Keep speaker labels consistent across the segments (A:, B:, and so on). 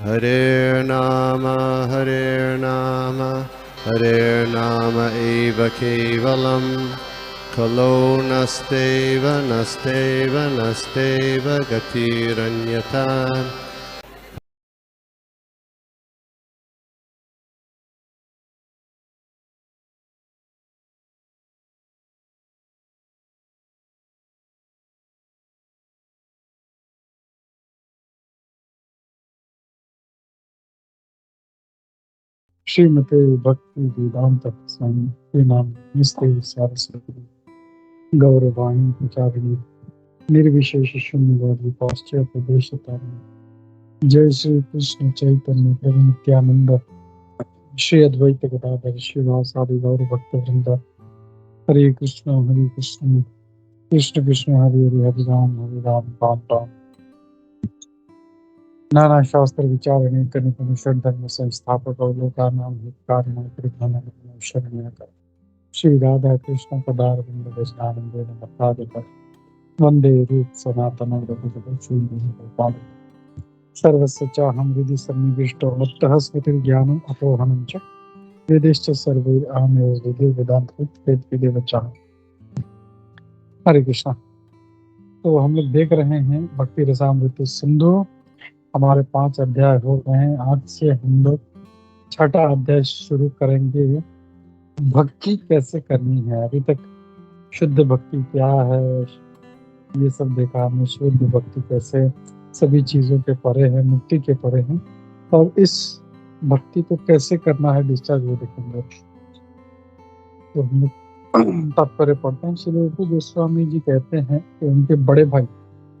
A: Hare Nama, Hare Nama eva kevalam, Kalo nasteva, nasteva, nasteva gatiranyata.
B: श्रीमते भक्ति वेदांत स्वामी के नाम नमस्ते सरस्वती गौरवाणी प्रचारिणी निर्विशेष शून्यवादी पाश्चात्य देशतारिणी। जय श्री कृष्ण चैतन्य प्रभु नित्यानंद श्री अद्वैत गदाधर श्रीवासादि गौर भक्त वृंद। हरे कृष्ण कृष्ण कृष्ण हरे हरे हरे राम राम राम। नाना शास्त्र विचारणे कनिपनिषद धर्म संस्थापक अवलोकनाम हितकारिणां परित्राणाय शरणं श्री राधा कृष्ण पदारविंद वैष्णवानंदेन मत्तादिक वंदे रूप सनातनं रघुकुलश्रीनिवासं सर्वस्य चाहं हृदि सन्निविष्टो मत्तः स्मृतिर्ज्ञानम् अपोहनं च वेदैश्च सर्वैरहमेव विदे वेदान्तवेद्यदेव चाह। हरे कृष्णा। तो हम लोग देख रहे हैं भक्ति रसामृत सिंधु। हमारे 5 अध्याय हो गए हैं। आज से हम लोग 6ठा अध्याय शुरू करेंगे। भक्ति कैसे करनी है। अभी तक शुद्ध भक्ति क्या है ये सब देखा हमने। शुद्ध भक्ति कैसे सभी चीजों के परे है, मुक्ति के परे है, और इस भक्ति को कैसे करना है डिस्चार्ज वो देखेंगे। तो हम लोग तात्पर्य पढ़ते हैं। श्री रूप गोस्वामी जी कहते हैं कि उनके बड़े भाई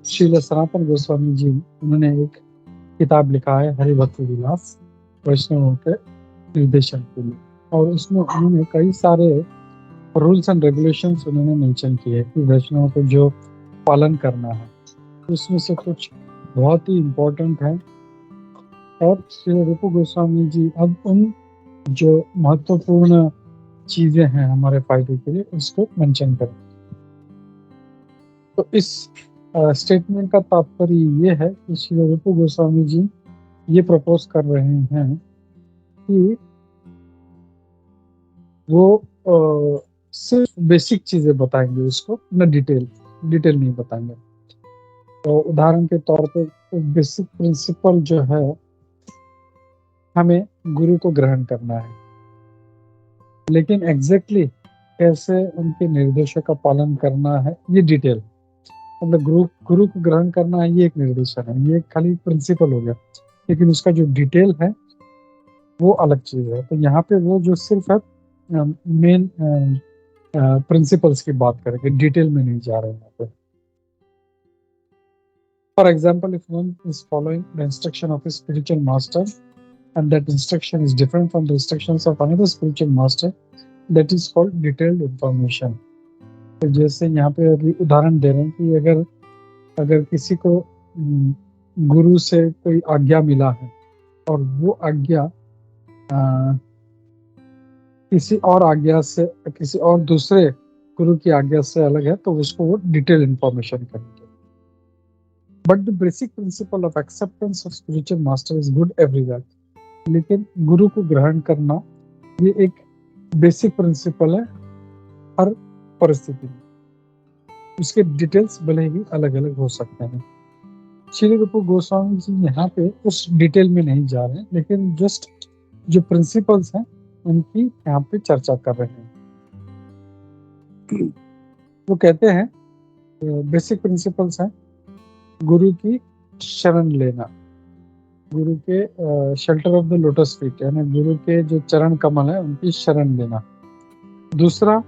B: श्रील सनातन गोस्वामी जी उन्होंने एक किताब लिखा है हरि भक्ति विलास वैष्णवों के निर्देशन के लिए, और उसमें उन्होंने कई सारे रूल्स एंड रेगुलेशंस उन्होंने मेंशन किए कि वैष्णवों को जो पालन करना है उसमें से कुछ बहुत ही इम्पोर्टेंट है। और श्री रूप गोस्वामी जी अब उन जो महत्वपूर्ण चीजें हैं हमारे फायदे के लिए उसको मेंशन करें। तो इस स्टेटमेंट का तात्पर्य ये है कि श्री रूप गोस्वामी जी ये प्रपोज कर रहे हैं कि वो सिर्फ बेसिक चीजें बताएंगे, उसको न डिटेल नहीं बताएंगे। तो उदाहरण के तौर पे एक बेसिक प्रिंसिपल जो है, हमें गुरु को ग्रहण करना है, लेकिन एग्जैक्टली कैसे उनके निर्देशों का पालन करना है ये डिटेल। मतलब गुरु को ग्रहण करना है ये एक निर्देशन है, ये खाली प्रिंसिपल हो गया, लेकिन उसका जो डिटेल है वो अलग चीज है। तो यहाँ पे वो जो सिर्फ है मेन प्रिंसिपल्स की बात करेंगे, डिटेल में नहीं जा रहे हैं यहाँ पे। For example, if one is following the instruction of a spiritual master and that instruction is different from the instructions of another spiritual master, that is called detailed information. तो जैसे यहाँ पे अभी उदाहरण दे रहे हैं कि अगर किसी को गुरु से कोई आज्ञा मिला है और वो आज्ञा किसी और आज्ञा से, किसी और दूसरे गुरु की आज्ञा से अलग है, तो उसको वो डिटेल इंफॉर्मेशन करेंगे। But the basic principle of acceptance of spiritual master is good everywhere. लेकिन गुरु को ग्रहण करना ये एक बेसिक प्रिंसिपल है हर परिस्थिति में। उसके डिटेल्स भले ही अलग अलग हो सकते हैं। श्री रूप गोस्वामी जी यहाँ पे उस डिटेल में नहीं जा रहे हैं, लेकिन जस्ट जो प्रिंसिपल्स हैं उनकी यहाँ पे चर्चा कर रहे हैं। वो कहते हैं बेसिक प्रिंसिपल्स हैं गुरु की शरण लेना, गुरु के shelter of the lotus feet, यानी गुरु के जो चरण कमल है उनकी शरण लेना। दूसरा,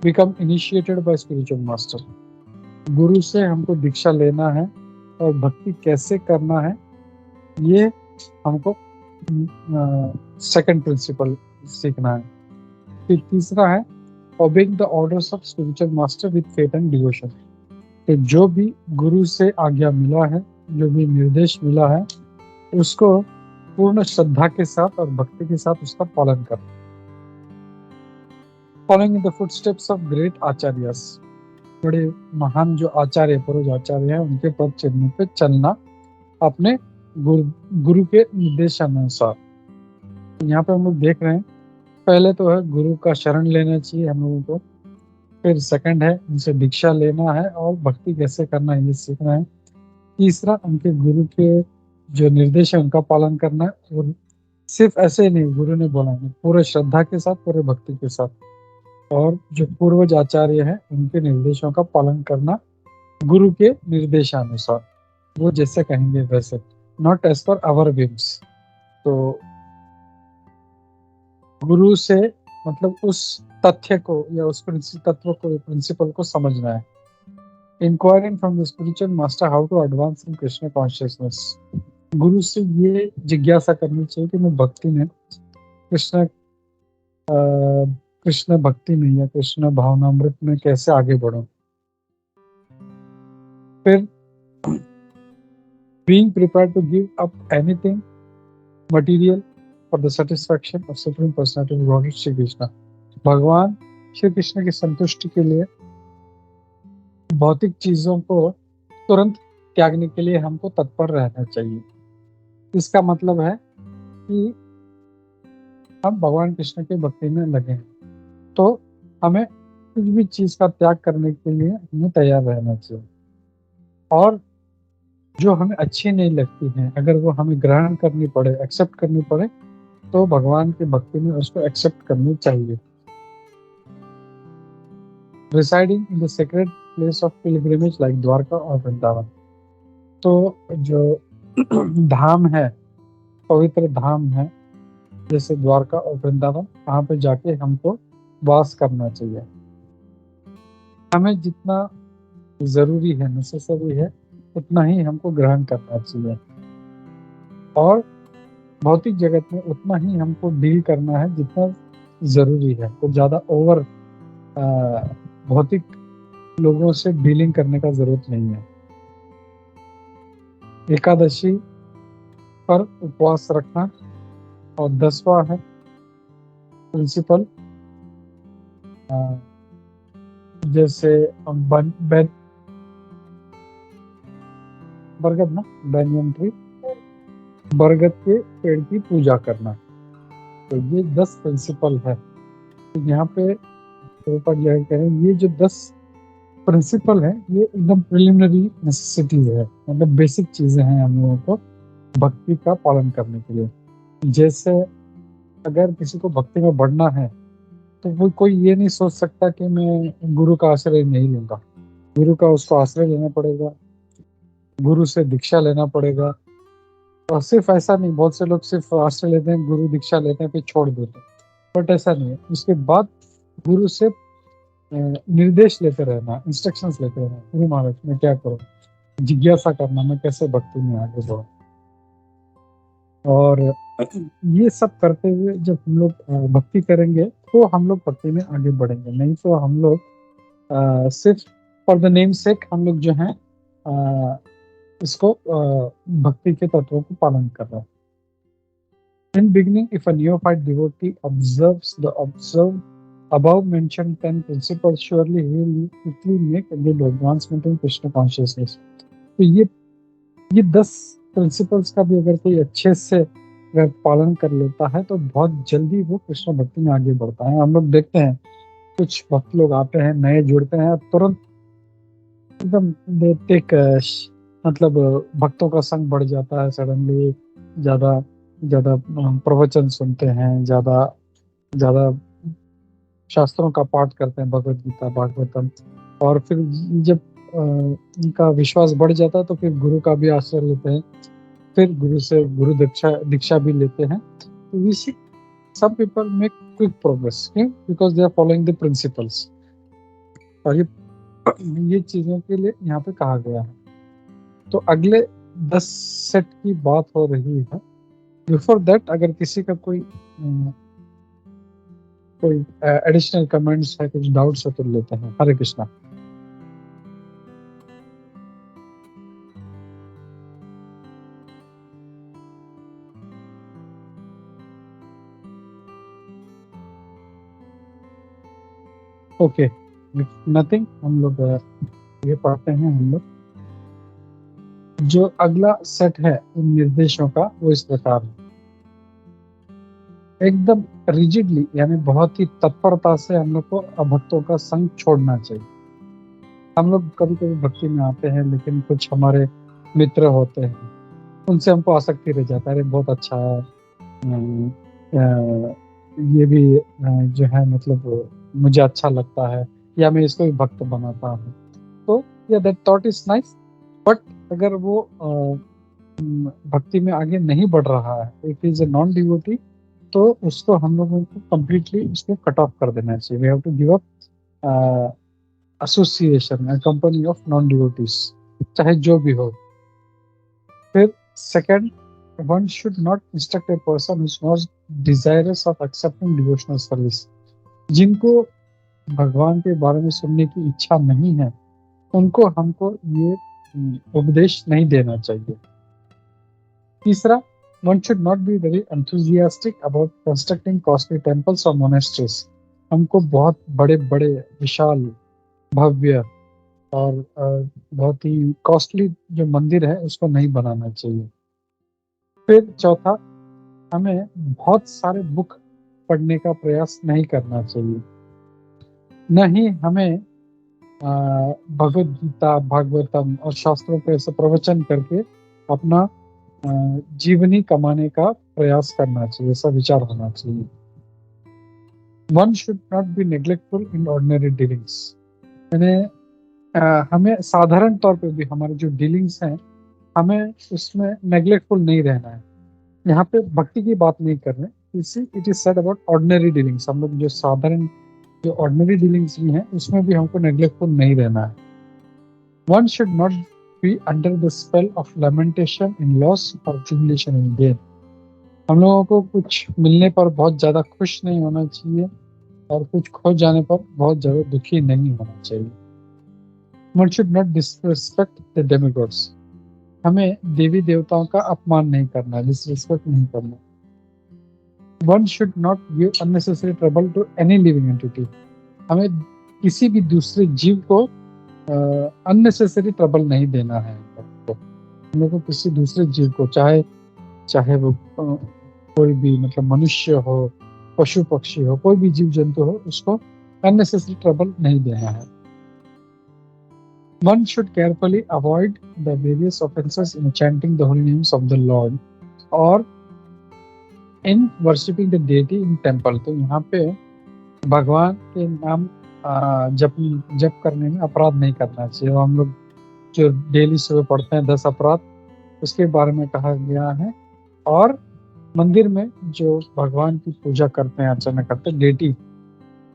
B: become initiated by spiritual master, गुरु से हमको दीक्षा लेना है और भक्ति कैसे करना है ये हमको सेकंड प्रिंसिपल सीखना है। फिर तीसरा है obeying the orders of spiritual master with faith and devotion, कि जो भी गुरु से आज्ञा मिला है, जो भी निर्देश मिला है, उसको पूर्ण श्रद्धा के साथ और भक्ति के साथ उसका पालन करना। Following in the footsteps of great acharyas, बड़े महान जो आचार्य पुरुष आचार्य हैं उनके पद चिन्ह पे चलना, अपने गुरु के निर्देशानुसार। यहाँ पे हम लोग देख रहे हैं, पहले तो है गुरु का शरण लेना चाहिए हम लोगों को, फिर सेकंड है उनसे दीक्षा लेना है और भक्ति कैसे करना है ये सीखना है, तीसरा उनके गुरु के जो निर्देश है उनका पालन करना है, और सिर्फ ऐसे ही नहीं, गुरु ने बोला है पूरे श्रद्धा के साथ, पूरे भक्ति के साथ, और जो पूर्वज आचार्य है उनके निर्देशों का पालन करना गुरु के निर्देशानुसार, वो जैसे कहेंगे वैसे, not as per our whims. तो गुरु से मतलब उस तथ्य को या उस तत्व को, प्रिंसिपल को समझना है। Inquiring from the spiritual master how to advance in Krishna consciousness. गुरु से ये जिज्ञासा करनी चाहिए कि मैं भक्ति में कृष्ण कृष्ण भक्ति में या कृष्ण भावनामृत में कैसे आगे बढ़ूं। फिर being prepared to give up anything material for the satisfaction of supreme personality of Godhead Shri Krishna. भगवान श्री कृष्ण की संतुष्टि के लिए भौतिक चीजों को तुरंत त्यागने के लिए हमको तत्पर रहना चाहिए। इसका मतलब है कि हम भगवान कृष्ण के भक्ति में लगे हैं, तो हमें कुछ भी चीज का त्याग करने के लिए हमें तैयार रहना चाहिए, और जो हमें अच्छी नहीं लगती है अगर वो हमें ग्रहण करनी पड़े, एक्सेप्ट करनी पड़े, तो भगवान की भक्ति में उसको एक्सेप्ट करनी चाहिए। Residing in the sacred place of pilgrimage like Dwarka और वृंदावन। तो जो धाम है, पवित्र धाम है जैसे द्वारका और वृंदावन, वहाँ पे जाके हमको वास करना चाहिए। हमें जितना जरूरी है, नेसेसरी है, उतना ही हमको ग्रहण करना चाहिए, और भौतिक जगत में उतना ही हमको डील करना है जितना जरूरी है। तो ज्यादा ओवर भौतिक लोगों से डीलिंग करने का जरूरत नहीं है। एकादशी पर उपवास रखना, और 10वां है प्रिंसिपल, जैसे बरगद ना बैनियन ट्री, बरगद के पेड़ की पूजा करना। तो ये 10 प्रिंसिपल है। तो यहाँ पे ऊपर यह कह रहे हैं, ये जो 10 प्रिंसिपल है ये एकदम प्रिलिमिनरी नेसेसिटीज है, मतलब बेसिक चीजें हैं हम लोगों को भक्ति का पालन करने के लिए। जैसे अगर किसी को भक्ति में बढ़ना है तो वो कोई ये नहीं सोच सकता कि मैं गुरु का आश्रय नहीं लूंगा। गुरु का उसको आश्रय लेना पड़ेगा, गुरु से दीक्षा लेना पड़ेगा। और सिर्फ ऐसा नहीं, बहुत से लोग सिर्फ आश्रय लेते हैं, गुरु दीक्षा लेते हैं, फिर छोड़ देते हैं, बट ऐसा नहीं है। उसके बाद गुरु से निर्देश लेते रहना, इंस्ट्रक्शंस लेते रहना, गुरु महाराज मैं क्या करूं, जिज्ञासा करना मैं कैसे भक्ति में आगे बढ़ूं। और ये सब करते हुए जब हम लोग भक्ति करेंगे तो हम लोग भक्ति में आगे बढ़ेंगे, नहीं तो हम लोग सिर्फ फॉर द नेम सेक हम लोग जो है इसको भक्ति के तत्वों को पालन कर रहे हैं। In beginning, if a neophyte devotee observes the above mentioned 10 principles, surely he will quickly make a good advancement in Krishna consciousness. तो ये 10 प्रिंसिपल्स का भी अगर कोई अच्छे से अगर पालन कर लेता है तो बहुत जल्दी वो कृष्ण भक्ति में आगे बढ़ता है। हम लोग देखते हैं कुछ भक्त लोग आते हैं, नए जुड़ते हैं, तुरंत एकदम मतलब भक्तों का संग बढ़ जाता है, सडनली ज्यादा प्रवचन सुनते हैं, ज्यादा शास्त्रों का पाठ करते हैं, भगवत गीता भागवतम, और फिर जब उनका विश्वास बढ़ जाता है तो फिर गुरु का भी आश्रय लेते हैं, फिर गुरु से गुरु दीक्षा भी लेते हैं। तो we see some people make quick progress because they are following the principles. और ये चीजों के लिए यहाँ पे कहा गया है। तो अगले 10 सेट की बात हो रही है। बिफोर दैट अगर किसी का कोई एडिशनल कमेंट्स है, कुछ डाउट्स है तो लेते हैं। हरे कृष्णा। Okay, nothing. हम लोग ये पढ़ते हैं हम लोग जो अगला सेट है इन निर्देशों का वो इस प्रकार है। एकदम रिजिडली यानी बहुत ही तत्परता से हम लोग को अभक्तों का संग छोड़ना चाहिए। हम लोग कभी कभी भक्ति में आते हैं लेकिन कुछ हमारे मित्र होते हैं, उनसे हमको आसक्ति रह जाता है, अरे बहुत अच्छा है, ये भी जो है मतलब मुझे अच्छा लगता है, या मैं इसको भी भक्त बनाता हूँ। तो या that thought is nice, but अगर वो भक्ति में आगे नहीं बढ़ रहा है, it is a non devotee, तो उसको हम लोगों को कंप्लीटली उसको कट ऑफ कर देना चाहिए। We have to give up association, company of non devotees, चाहे जो भी हो। फिर सेकंड, one should not instruct a person who is not desirous of accepting devotional service. जिनको भगवान के बारे में सुनने की इच्छा नहीं है, उनको हमको ये उपदेश नहीं देना चाहिए। तीसरा, one should not be very enthusiastic about constructing costly temples or monasteries. हमको बहुत बड़े बड़े विशाल भव्य और बहुत ही कॉस्टली जो मंदिर है उसको नहीं बनाना चाहिए। फिर चौथा, हमें बहुत सारे बुक पढ़ने का प्रयास नहीं करना चाहिए। न ही हमें भगवद गीता, भागवतम और शास्त्रों पे ऐसे प्रवचन करके अपना जीवनी कमाने का प्रयास करना चाहिए, ऐसा विचार होना चाहिए। One should not be neglectful in ordinary dealings, यानी हमें साधारण तौर पे भी हमारे जो डीलिंग्स हैं हमें उसमें नेग्लेक्टफुल नहीं रहना है। यहाँ पे भक्ति की बात नहीं कर रहे, it is said about ordinary dealings. हम लोग जो साधारण जो ऑर्डिनरी डीलिंग्स भी हैं उसमें भी हमको नेग्लेक्टफुल नहीं रहना है। One should not be under the spell of lamentation in loss और ट्रिबुलेशन इन गेन। हम लोगों को कुछ मिलने पर बहुत ज्यादा खुश नहीं होना चाहिए और कुछ खो जाने पर बहुत ज्यादा दुखी नहीं होना चाहिए। One should not disrespect the demigods, हमें देवी देवताओं का अपमान नहीं करना, डिसरिस्पेक्ट नहीं करना। One should not give unnecessary trouble to any living entity, हमें किसी भी दूसरे जीव को अननेसेसरी ट्रबल नहीं देना है। हम लोग को किसी दूसरे जीव को, चाहे वो कोई भी मतलब मनुष्य हो, पशु पक्षी हो, कोई भी जीव जंतु हो, उसको अननेसेसरी ट्रबल नहीं देना है। One should carefully avoid the various offenses in chanting the holy names of the Lord or in worshipping the deity in temple। तो यहाँ पे भगवान के नाम जप करने में अपराध नहीं करना चाहिए। हम लोग जो डेली सुबह पढ़ते हैं 10 अपराध, उसके बारे में कहा गया है। और मंदिर में जो भगवान की पूजा करते हैं, अर्चना करते हैं, डेटी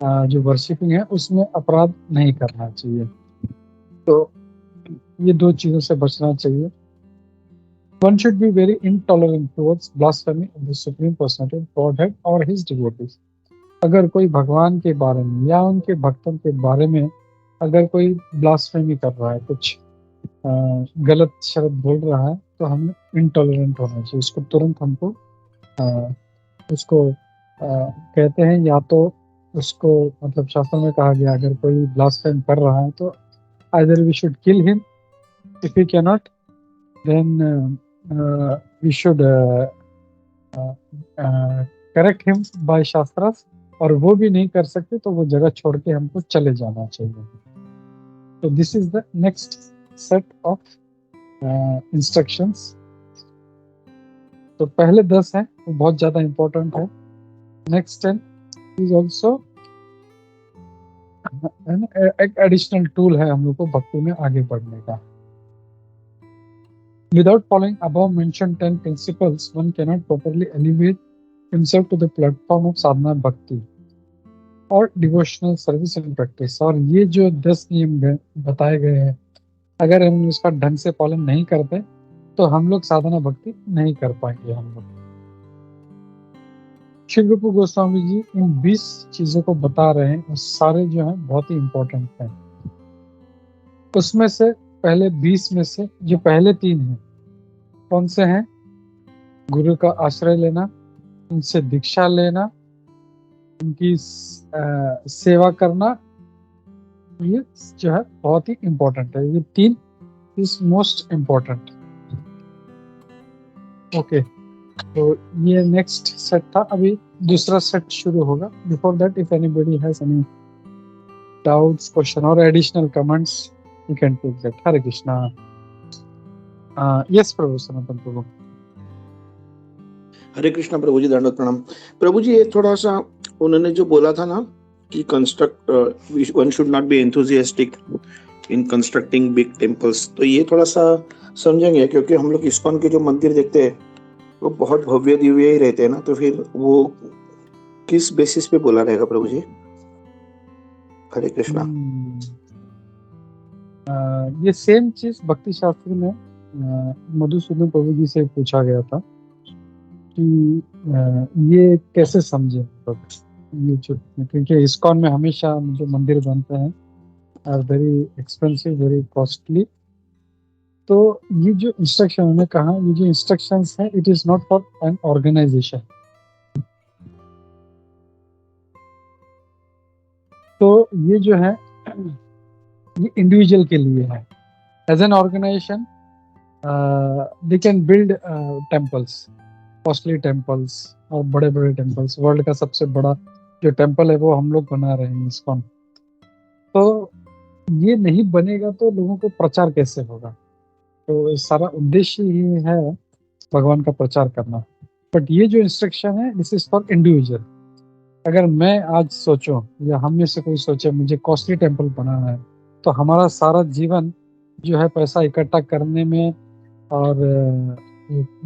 B: जो वर्शिपिंग है, उसमें अपराध नहीं करना चाहिए। तो ये दो चीजों से बचना चाहिए। One should be very intolerant towards blasphemy of the supreme personality of Godhead or his devotees। अगर कोई भगवान के बारे में या उनके भक्तों के बारे में अगर कोई ब्लास्फेमी कर रहा है, कुछ गलत शब्द बोल रहा है, तो हमें इंटॉलरेंट होना चाहिए। उसको तुरंत हमको उसको कहते हैं, या तो उसको मतलब शास्त्र में कहा गया, अगर कोई ब्लास्फेम कर रहा है तो either we should kill him, if we cannot then we should correct him by shastras, और वो भी नहीं कर सकते तो वो जगह छोड़ के हमको चले जाना चाहिए। तो this is the next set of instructions. तो पहले 10 हैं वो बहुत ज्यादा इंपॉर्टेंट है। नेक्स्ट 10 इज ऑल्सो एक एडिशनल टूल है हम लोग को भक्ति में आगे बढ़ने का। Without following above mentioned 10 principles, one cannot properly elevate himself to the platform of sadhana bhakti or devotional service and practice। और ये जो 10 नियम बताए गए हैं, अगर हम इसका ढंग से पालन नहीं करते तो हम लोग साधना भक्ति नहीं कर पाएंगे। हम लोग श्री रूप गोस्वामी जी इन 20 चीजों को बता रहे हैं, सारे जो हैं बहुत ही इंपॉर्टेंट हैं। उसमें से पहले 20 में से जो पहले 3 हैं, कौन से हैं? गुरु का आश्रय लेना, उनसे दीक्षा लेना, उनकी सेवा करना, ये जो है बहुत ही इंपॉर्टेंट है। ये 3 इज मोस्ट इम्पोर्टेंट। ओके, तो ये नेक्स्ट सेट था, अभी दूसरा सेट शुरू होगा. Before that, if anybody has any doubts, question और additional comments, you can take that. Hare Krishna. Yes Prabhu, Sanatan Prabhu.
C: Hare Krishna प्रभु जी, दंडवत प्रणाम. प्रभु जी, ये थोड़ा सा उन्होंने जो बोला था ना कि construct one should not B enthusiastic in constructing big temples, तो ये थोड़ा सा समझेंगे, क्योंकि हम लोग इस्कॉन के जो मंदिर देखते हैं वो बहुत भव्य दिव्य ही रहते हैं ना, तो फिर वो किस बेसिस पे बोला रहेगा प्रभु जी? हरे कृष्णा.
B: ये सेम चीज भक्ति शास्त्र में मधुसूदन प्रभु जी से पूछा गया था कि ये कैसे समझे. ये जो, क्योंकि इस्कॉन में हमेशा जो मंदिर बनते हैं are very expensive, very costly. तो ये जो इंस्ट्रक्शन उन्होंने कहा, ये जो इंस्ट्रक्शंस है, it is not for an organization. तो ये जो है ये इंडिविजुअल के लिए है. As an organization they can build temples, costly temples और बड़े बड़े टेम्पल्स. वर्ल्ड का सबसे बड़ा जो टेम्पल है वो हम लोग बना रहे हैं इस्कॉन. तो ये नहीं बनेगा तो लोगों को प्रचार कैसे होगा? तो सारा उद्देश्य ही है भगवान का प्रचार करना. बट ये जो इंस्ट्रक्शन है, दिस इज फॉर इंडिविजुअल. अगर मैं आज सोचूं या हम में से कोई सोचे मुझे कॉस्टली टेम्पल बनाना है, तो हमारा सारा जीवन जो है पैसा इकट्ठा करने में और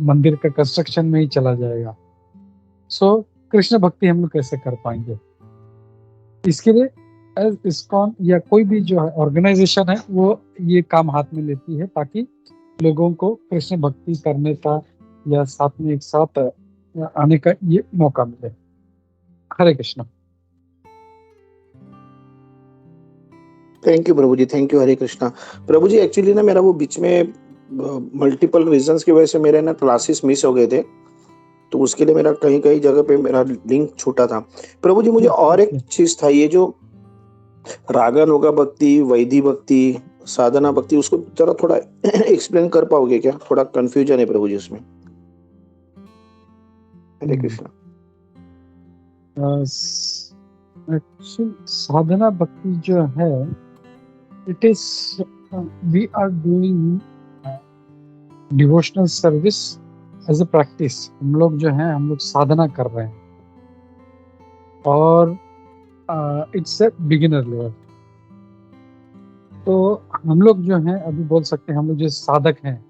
B: मंदिर का कंस्ट्रक्शन में ही चला जाएगा. सो कृष्ण भक्ति हम लोग कैसे कर पाएंगे? इसके लिए एज इस्कॉन या कोई भी जो है ऑर्गेनाइजेशन है, वो ये काम हाथ में लेती है ताकि लोगों को कृष्ण भक्ति करने का या साथ में एक साथ आने का ये मौका मिले. Hare Krishna.
C: Thank you Prabhu ji, thank you. Hare Krishna. Prabhu ji, actually ना मेरा वो बीच में मल्टीपल रीजंस की वजह से मेरे ना क्लासेस मिस हो गए थे, तो उसके लिए मेरा कहीं कहीं जगह पे मेरा लिंक छूटा था. प्रभु जी, मुझे और एक चीज था, ये जो रागानुगा भक्ति, वैदी भक्ति, साधना भक्ति, उसको जरा थोड़ा एक्सप्लेन कर पाओगे क्या? थोड़ा कंफ्यूजन है प्रभु जी उसमें. हरे कृष्णा.
B: साधना भक्ति जो है, it is we are doing devotional service as a practice. हम लोग जो है, हम लोग साधना कर रहे हैं और इट्स ए बिगिनर लेवल. तो हम लोग जो है, अभी बोल सकते हैं हम लोग जो साधक हैं,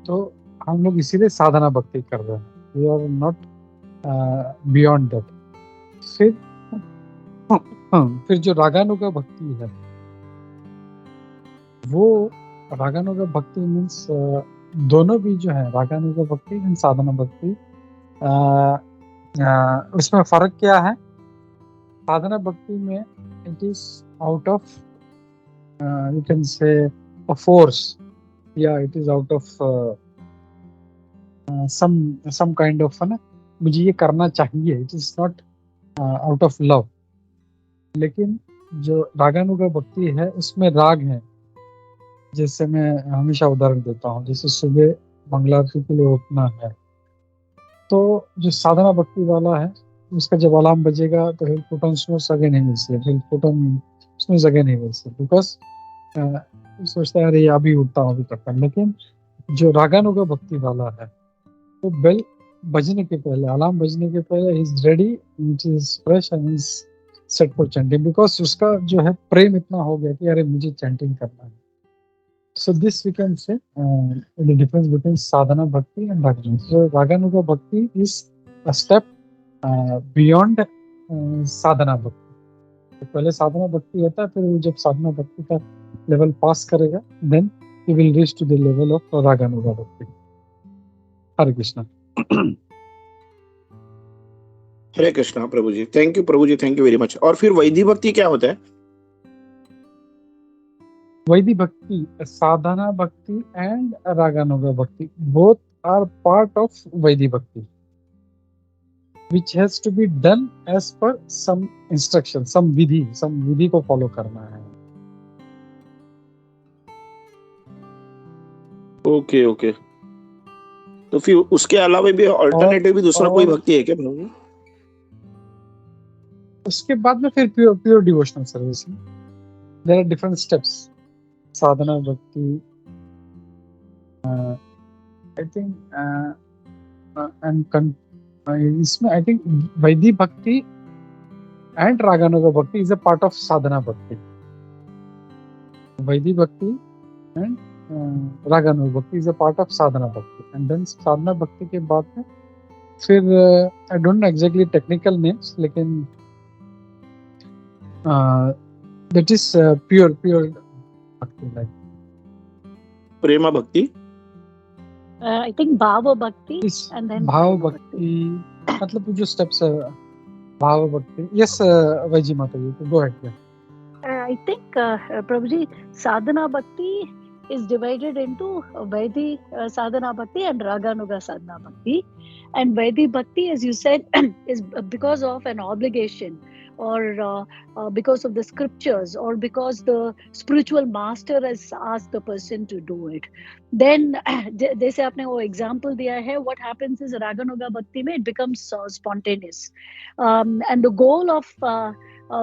B: तो हम लोग इसीलिए साधना भक्ति कर रहे हैं. We are not beyond that. फिर जो रागानुगा भक्ति है, वो रागानुगा भक्ति मीन्स दोनों भी जो है, रागानुगा भक्ति एंड साधना भक्ति, उसमें फर्क क्या है? साधना भक्ति में it is out of you can say a force, या it is out of some kind of ना, मुझे ये करना चाहिए. It is not out of love. लेकिन जो रागानुगा भक्ति है, उसमें राग है. जैसे मैं हमेशा उदाहरण देता हूँ, जैसे सुबह मंगला आरती के लिए उठना है, तो जो साधना भक्ति वाला है, उसका जब अलार्म बजेगा तो he'll put on snooze again he will sleep, he'll put on snooze again he will sleep, because सोचता है अरे अभी उठता हूँ, अभी करता हूँ. लेकिन जो रागानुगा भक्ति वाला है, तो बेल बजने के पहले, अलार्म बजने के पहले he is ready, it is fresh and is set for chanting, because उसका जो है प्रेम इतना हो गया कि अरे मुझे चैंटिंग करना है. So this we can say the difference between sadhana bhakti and raganuga. So raganuga bhakti is a step beyond sadhana bhakti. तो पहले साधना भक्ति होता है, फिर वो जब साधना भक्ति का लेवल पास करेगा, then he will reach to the level of raganuga bhakti. Hare Krishna.
C: Hare Krishna Prabhu ji. Thank you Prabhu ji, thank you very much. और फिर वैदी भक्ति क्या होता है?
B: वैदी भक्ति, साधना भक्ति एंड रागानुगा भक्ति, both are part of Vaidi भक्ति, which has to be done as per some instruction, some विधि को फॉलो करना है.
C: Okay okay. तो फिर उसके अलावा भी ऑल्टरनेटिव भी दूसरा कोई
B: और
C: भक्ति है क्या प्रभु जी?
B: उसके बाद में फिर pure devotional service. There are different steps. साधना भक्ति, आई थिंक एंड इसमें आई थिंक वैदिक भक्ति एंड रागानुगा भक्ति इज अ पार्ट ऑफ साधना भक्ति। वैदिक भक्ति एंड रागानुगा भक्ति इज अ पार्ट ऑफ साधना भक्ति। एंड देन साधना भक्ति के बाद में फिर I don't know exactly technical names, लेकिन that is pure bhakti, like
C: प्रेमा भक्ति,
D: I think Bhava Bhakti
B: this
D: and then
B: bhav
D: Prema
B: bhakti, मतलब जो steps है bhav bhakti. Yes, Vaiji Mata ji, go ahead.
D: I think, Prabhuji, Sadhana Bhakti is divided into Vaidhi Sadhana Bhakti and Raganuga Sadhana Bhakti. And Vaidhi Bhakti, as you said, is because of an obligation, or because of the scriptures, or because the spiritual master has asked the person to do it. Then, जैसे आपने वो example दिया है, what happens is Raganuga Bhakti में it becomes spontaneous. And the goal of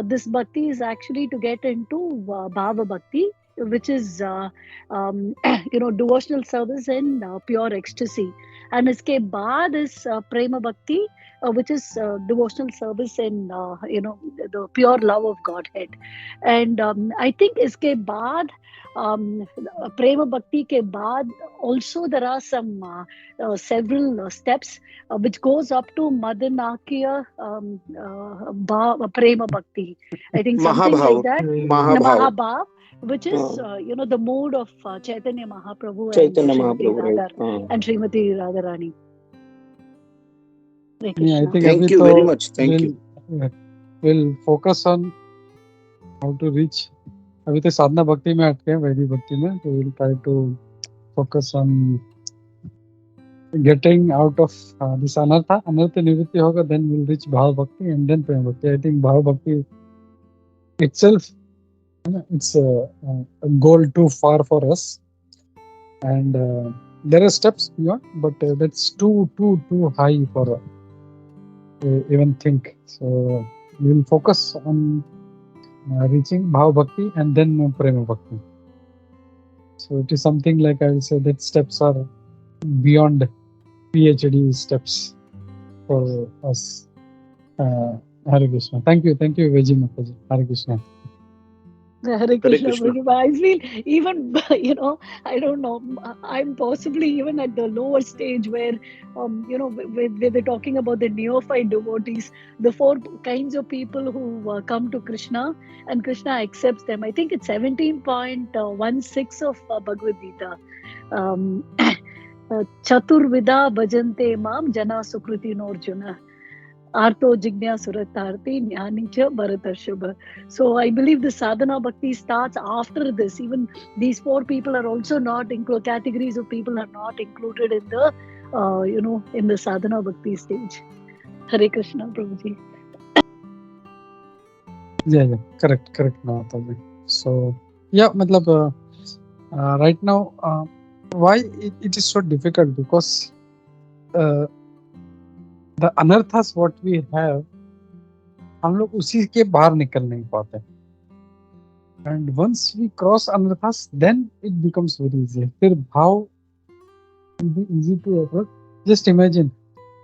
D: this bhakti is actually to get into Bhava Bhakti, which is devotional service in pure ecstasy. And iske baad is Prema Bhakti, which is devotional service in the pure love of Godhead. And I think iske baad Prema Bhakti ke baad also there are some several steps which goes up to Madanakya Prema Bhakti. I think something
C: Mahabhav.
D: like that.
C: Mahabhav.
D: Mahabhav, which is the mood of Chaitanya Mahaprabhu
C: Chaitanya
D: and Srimati
C: Mahaprabhu, right?
D: Radha and Srimati Radharani. Hare
B: Yeah, I
D: Krishna.
B: think
C: Thank
B: अभी
C: you
B: तो
C: very much. Thank you.
B: we'll focus on how to reach. अभी तो साधना भक्ति में अटके हैं, वैदिक भक्ति में, तो we'll try to focus on getting out of this anartha nivritti hoga, then we'll reach bhava bhakti and then prema bhakti. I think bhava bhakti itself, it's a goal too far for us, and there are steps beyond, but that's too high for even think. So we'll focus on reaching bhava bhakti and then prema bhakti. So it is something like I will say that steps are beyond PhD steps for us. Hare Krishna. Thank you, Vaiji Mataji. Hare Krishna.
D: Hare Krishna,
C: Krishna.
D: Prabhu. I feel even, I don't know, I'm possibly even at the lower stage where, where they're talking about the neophyte devotees, the 4 kinds of people who come to Krishna and Krishna accepts them. I think it's 17.16 of Bhagavad Gita. Chaturvida bhajante mam jana sukriti norjuna. Arto jignya suratarti jnani cha bharatarshubha. So I believe the sadhana bhakti starts after this. Even these 4 people are also not included. Categories of people are not included in the in the sadhana bhakti stage. Hare Krishna, Prabhuji.
B: Yeah, correct, Mataji. So yeah, matlab right now why it is so difficult, because the अनर्थास what we have, हम लोग उसी के बाहर निकल नहीं पाते, and once we cross अनर्थास then it becomes very easy. फिर भाव will be easy to approach. Just imagine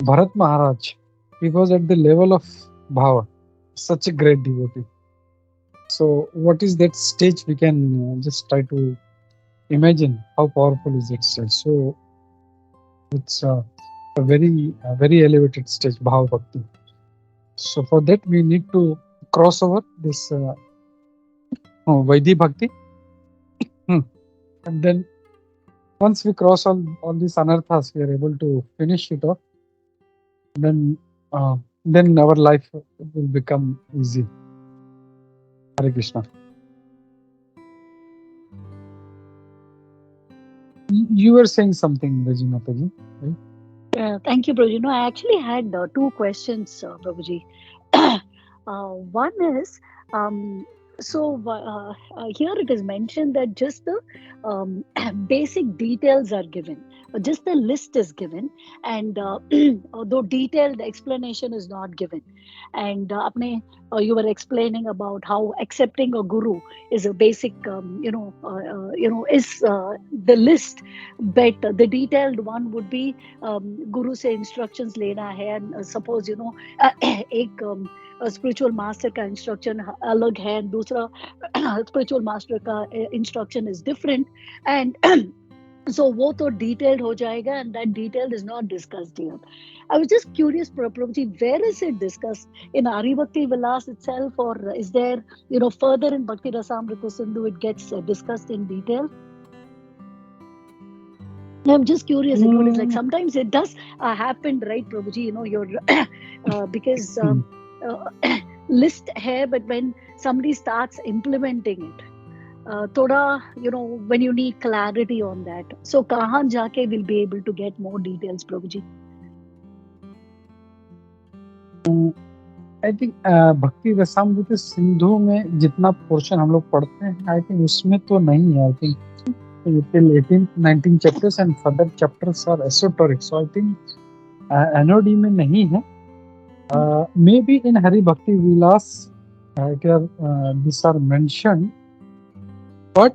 B: Bharat Maharaj, he was at the level of bhava, such a great devotee. So what is that stage? We can just try to imagine how powerful is that stage. So it's a very elevated stage, bhava bhakti. So for that we need to cross over this Vaidhi bhakti, and then once we cross all these anarthas, we are able to finish it off. Then our life will become easy. Hare Krishna. You were saying something, Vaiji Mataji, right?
D: Thank you, Prabhuji. I actually had 2 questions, Prabhuji. One is, So here it is mentioned that just the basic details are given, just the list is given, and although detailed explanation is not given. And you were explaining about how accepting a guru is a basic, is the list, but the detailed one would be guru से instructions लेना है, and suppose एक spiritual master का instruction अलग है, दूसरा spiritual master का instruction is different, and so वो तो detailed हो जाएगा, and that detailed is not discussed here. I was just curious, Prabhuji, where is it discussed? In Ari Bhakti Vilas itself, or is there, further in Bhakti Rasamrita Sindhu it gets discussed in detail? I'm just curious. It is like sometimes it does happen, right, Prabhuji? You're because list hai, but when somebody starts implementing it, thoda, when you need clarity on that, so kahan jaake we'll be able to get more details, Prabhuji?
B: I think भक्ति रसामृत सिंधु में जितना portion हम लोग पढ़ते हैं, I think उसमें तो नहीं है. I think till 18-19 chapters and further chapters are esoteric, so I think NOD में नहीं है. Maybe in Hari Bhakti Vilas these are mentioned, but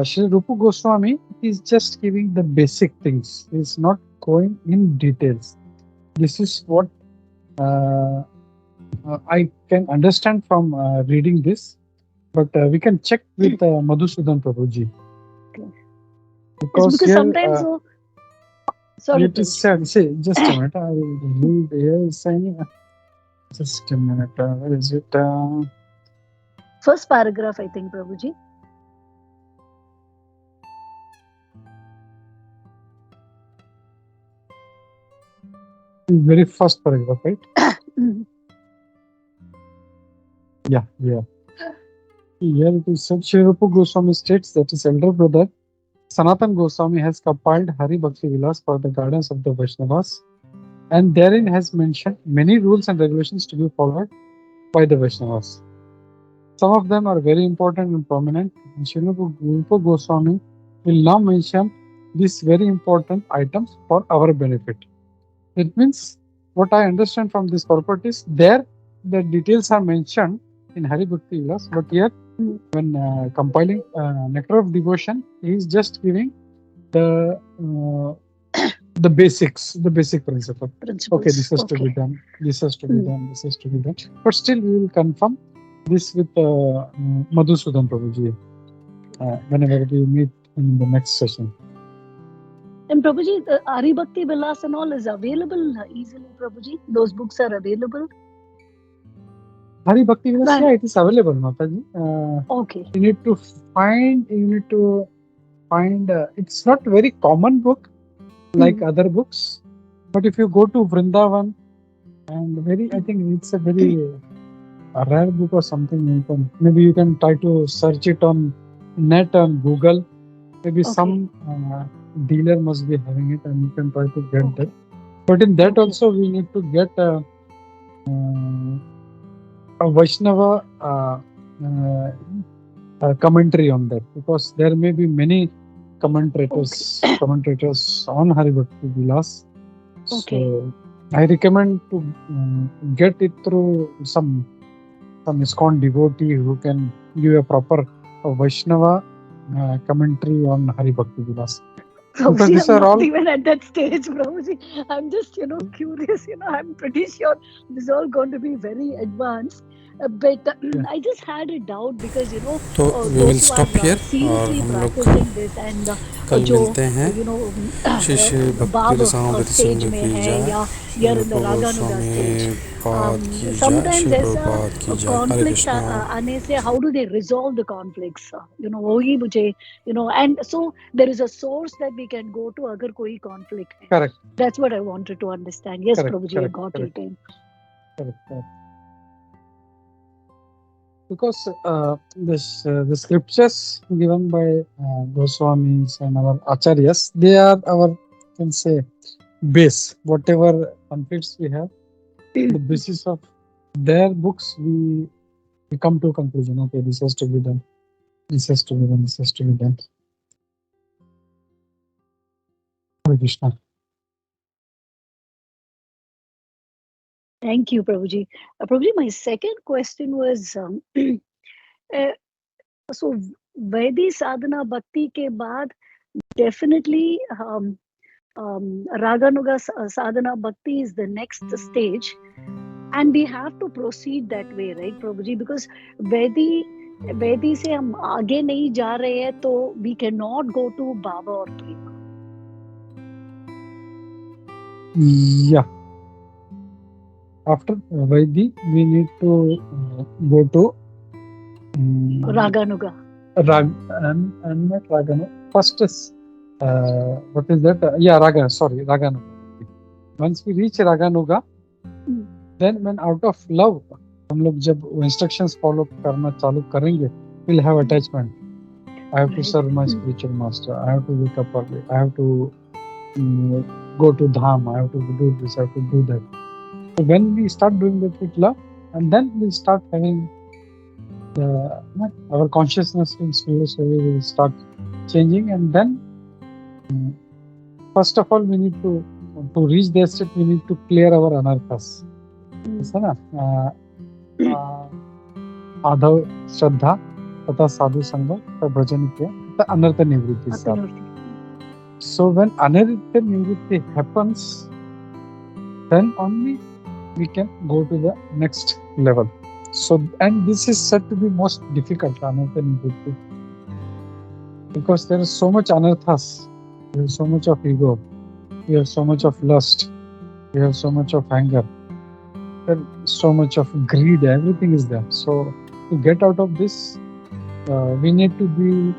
B: Shri Rupa Goswami is just giving the basic things. He is not going in details. This is what I can understand from reading this, but we can check with Madhusudan Prabhuji.
D: Because
B: here,
D: sometimes sorry,
B: it is said, see, just a minute, I will read here saying, just a minute, where is it?
D: First paragraph, I think, Prabhuji.
B: Very first paragraph, right? Yeah. Here it is said, Shri Rupa Goswami states that his elder brother Sanatan Goswami has compiled Hari Bhakti Vilas for the guidance of the Vaishnavas, and therein has mentioned many rules and regulations to be followed by the Vaishnavas. Some of them are very important and prominent, and Shri Rupa Goswami will now mention these very important items for our benefit. It means, what I understand from this purport is, there the details are mentioned in Hari Bhakti Vilas, but here when compiling Nectar of Devotion, he is just giving the basics, the basic principle. Okay, this has to be done, this has to be done, this has to be done. But still, we will confirm this with Madhusudan Prabhuji whenever we meet in the next session.
D: And Prabhuji, Hari Bhakti Vilas and all is available easily, Prabhuji? Those books are available?
B: Hari Bhakti Vilas, right. Yeah, it is available, Mataji.
D: Okay.
B: You need to find, it's not very common book like other books, but if you go to Vrindavan, and I think it's a very rare book or something, maybe you can try to search it on net, on Google, maybe some dealer must be having it, and you can try to get that. But in that also we need to get a Vaishnava commentary on that, because there may be many commentators on Hari Bhakti Vilas. So I recommend to get it through some ISKCON devotee who can give a proper Vaishnava commentary on Hari Bhakti Vilas.
D: Prabhuji, I'm not even at that stage, Prabhuji. I'm just, curious. I'm pretty sure this is all going to be very advanced. But I just had a doubt because,
E: तो we will stop here और हम लोग कल मिलते हैं. श्री श्री भक्ति रसामृत सिंधु की जय, रूप गोस्वामी पाद की जय, श्री प्रभुपाद की जय. हरे कृष्णा.
D: आने से how do they resolve the conflicts? वही मुझे, and so there is a source that we can go to अगर कोई conflict है.
B: Correct.
D: That's what I wanted to understand. Yes,
B: Correct,
D: Prabhuji,
B: correct,
D: I got
B: correct.
D: it.
B: Correct. Because the scriptures given by Goswamis and our Acharyas, they are our, can say, base. Whatever conflicts we have, the basis of their books we We come to a conclusion. Okay, this has to be done. This has to be done. This has to be done. Hare Krishna.
D: Thank you, Prabhuji. Prabhuji, my second question was, so Vaidhi Sadhana Bhakti ke baad, definitely Raganuga Sadhana Bhakti is the next stage, and we have to proceed that way, right, Prabhuji? Because Vaidhi से हम आगे नहीं जा रहे हैं, तो we cannot go to Bhava or Prema.
B: Yeah. After Vaidhi, we need to go to
D: Raganuga.
B: And not Raganuga. First is what is that? Raganuga. Once we reach Raganuga, then when out of love, हम लोग जब instructions follow करना चालू करेंगे, we'll have attachment. I have to serve my spiritual master. I have to wake up early. I have to go to Dham. I have to do this. I have to do that. So when we start doing that with love, and then we'll start having our consciousness will slowly start changing, and then first of all we need to reach that state, we need to clear our anarthas. Adhav श्रद्धा तथा साधु संग का भजन किया तथा अनर्थ निवृत्ति साध. So when anartha nivritti happens, then only we can go to the next level. So, and this is said to be most difficult, anartha nivritti, because there is so much anarthas, there is so much of ego, we have so much of lust, we have so much of anger, and so much of greed, everything is there. So to get out of this, we need to be,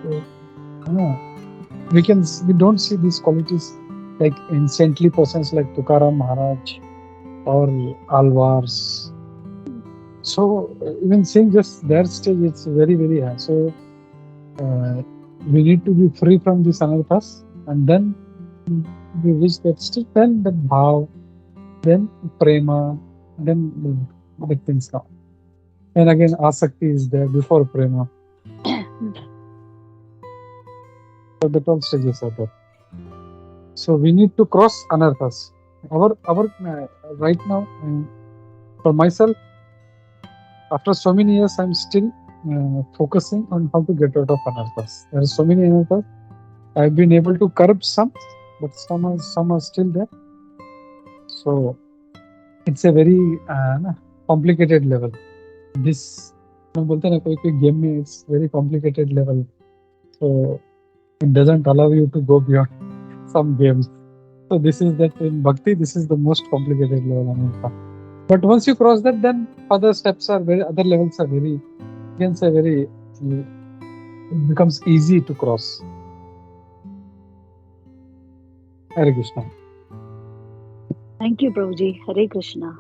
B: we don't see these qualities like in saintly persons like Tukaram Maharaj or Alvars. So even seeing just their stage, it's very, very high. So we need to be free from these anarthas, and then we reach that stage, then the bhav, then prema, then the things come. And again, asakti is there before prema. So the 12 stages are there. So we need to cross anarthas. Our right now, for myself, after so many years, I'm still focusing on how to get out of anarthas. There are so many anarthas. I've been able to curb some, but some are still there. So it's a very complicated level. This game mein, it's very complicated level. So it doesn't allow you to go beyond some games. So this is that in Bhakti, this is the most complicated level. But once you cross that, then other steps are other levels are very, you can say it becomes easy to cross. Hare Krishna.
D: Thank you, Prabhuji. Hare Krishna.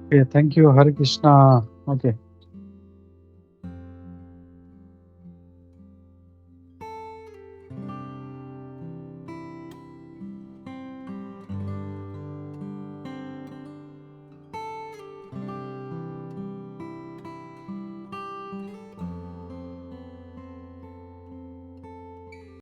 B: Okay, thank you. Hare Krishna. Okay.